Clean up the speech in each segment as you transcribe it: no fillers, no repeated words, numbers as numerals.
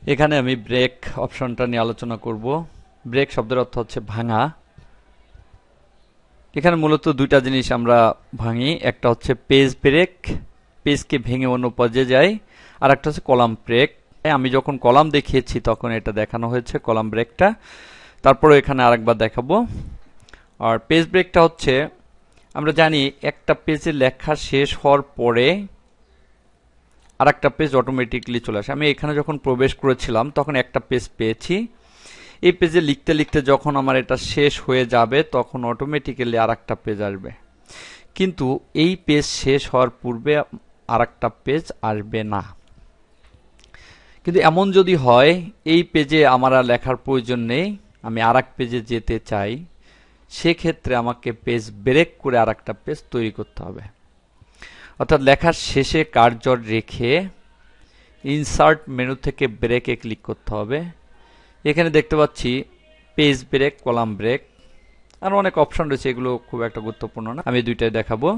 এখানে আমি ব্রেক অপশনটা নিয়ে আলোচনা করব। ব্রেক শব্দের অর্থ হচ্ছে ভাঙা। এখানে মূলত দুইটা জিনিস আমরা ভাঙি, একটা হচ্ছে পেজ ব্রেক, পেজকে ভেঙে অন্য পর্যায়ে যায়, আর একটা হচ্ছে কলাম ব্রেক। আমি যখন কলাম দেখিয়েছি তখন এটা দেখানো হয়েছে কলাম ব্রেকটা, তারপরে এখানে আরেকবার দেখাবো। আর পেজ ব্রেকটা হচ্ছে, আমরা জানি একটা পেজে লেখা শেষ হওয়ার পরে আর একটা পেজ অটোমেটিকলি চলে আসে। আমি এখানে যখন প্রবেশ করেছিলাম তখন একটা পেজ পেয়েছি, এই পেজে লিখতে লিখতে যখন আমার এটা শেষ হয়ে যাবে তখন অটোমেটিক্যালি আর একটা পেজ আসবে, কিন্তু এই পেজ শেষ হওয়ার পূর্বে আর একটা পেজ আসবে না। কিন্তু এমন যদি হয় এই পেজে আমার আর লেখার প্রয়োজন নেই, আমি আর এক পেজে যেতে চাই, সেক্ষেত্রে আমাকে পেজ ব্রেক করে আর একটা পেজ তৈরি করতে হবে। অর্থাৎ লেখার শেষে কার্সর রেখে ইনসার্ট মেনু থেকে ব্রেকে ক্লিক করতে হবে। এখানে দেখতে পাচ্ছি পেজ ব্রেক, কলাম ব্রেক, আর অনেক অপশন রয়েছে, এগুলো খুব একটা গুরুত্বপূর্ণ না, আমি দুইটাই দেখাবো।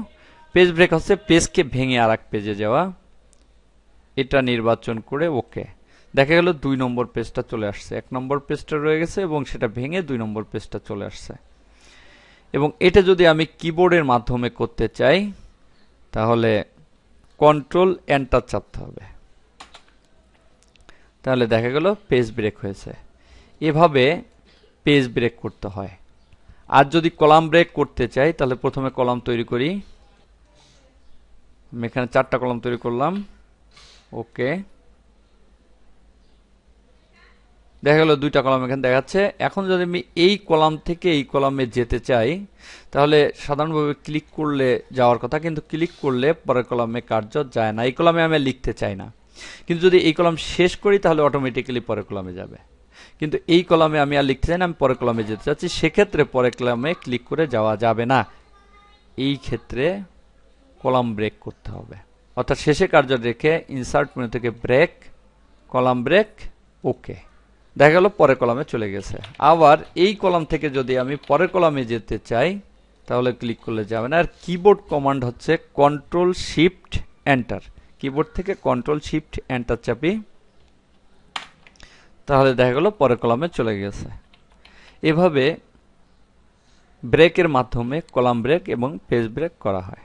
পেজ ব্রেক হচ্ছে পেজকে ভেঙে আর এক পেজে যাওয়া, এটা নির্বাচন করে ওকে, দেখা গেল 2 নম্বর পেজটা চলে আসছে। 1 নম্বর পেজটা রয়ে গেছে এবং সেটা ভেঙে 2 নম্বর পেজটা চলে আসছে। এবং এটা যদি আমি কিবোর্ডের মাধ্যমে করতে চাই তাহলে কন্ট্রোল এন্টার চাপতে হবে, তাহলে দেখা গেল পেজ ব্রেক হয়েছে। এভাবে পেজ ব্রেক করতে হয়। আর যদি কলাম ব্রেক করতে চাই তাহলে প্রথমে কলাম তৈরি করি। আমি এখানে 4টা কলাম তৈরি করলাম, ওকে, দেখা গেল 2টা কলাম এখানে দেখাচ্ছে। এখন যদি আমি এই কলাম থেকে এই কলামে যেতে চাই তাহলে সাধারণভাবে ক্লিক করলে যাওয়ার কথা, কিন্তু ক্লিক করলে পরের কলামে কার্সর যায় না, এই কলামে আমি লিখতে চাই না। কিন্তু যদি এই কলাম শেষ করি তাহলে অটোমেটিক্যালি পরের কলামে যাবে, কিন্তু এই কলামে আমি আর লিখতে চাই না, আমি পরের কলামে যেতে চাচ্ছি, সেক্ষেত্রে পরের কলামে ক্লিক করে যাওয়া যাবে না। এই ক্ষেত্রে কলাম ব্রেক করতে হবে, অর্থাৎ শেষে কার্সর রেখে ইনসার্ট মেনু থেকে ব্রেক, কলাম ব্রেক, ওকে, দেখা গেল পরের কলামে চলে গেছে। আবার এই কলাম থেকে যদি আমি পরের কলামে যেতে চাই তাহলে ক্লিক করলে যাবে না। আর কিবোর্ড কমান্ড হচ্ছে কন্ট্রোল শিফট এন্টার, কিবোর্ড থেকে কন্ট্রোল শিফট এন্টার চাপি, তাহলে দেখা গেল পরের কলামে চলে গেছে। এভাবে ব্রেকের মাধ্যমে কলাম ব্রেক এবং পেজ ব্রেক করা হয়।